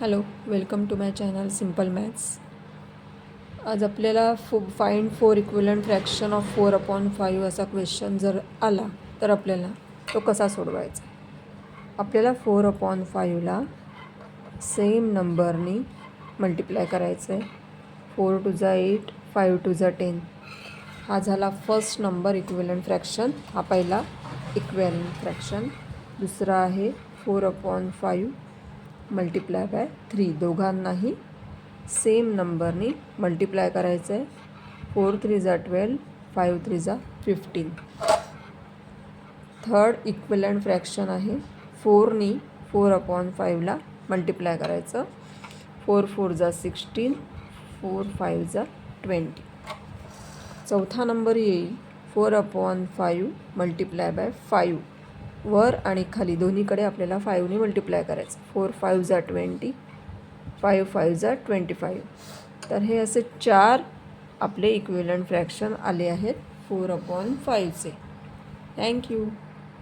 Hello, welcome to my channel simple maths. आज आपल्याला find 4 equivalent fraction of 4/5 असा question जर आला तर आपल्याला तो कसा सोडवायचा. आपल्याला 4/5ला सेम नंबरनी मल्टिप्लाय करायचं आहे. 4 × 8, 5 × 10. हा झाला फर्स्ट नंबर इक्विलंट फ्रॅक्शन. हा पहिला इक्विलंट फ्रॅक्शन. दुसरा आहे 4/5 मल्टिप्लाय बाय 3. दोघांनाही सेम नंबरनी मल्टिप्लाय करायचं आहे. 4 × 3 = 12, 5 × 3 = 15. थर्ड इक्विलंट फ्रॅक्शन आहे 4नी 4/5ला मल्टिप्लाय करायचं. 4 × 4 = 16, 4 × 5 = 20. चौथा नंबर येईल 4/5 मल्टिप्लाय बाय 5. वर आणि खाली दोन्हीकडे आपल्याला 5नी मल्टिप्लाय करायचं. 4 × 5 = 20, 5 × 5 = 25. तर हे असे 4 आपले इक्विलंट फ्रॅक्शन आले आहेत 4/5चे. थँक्यू.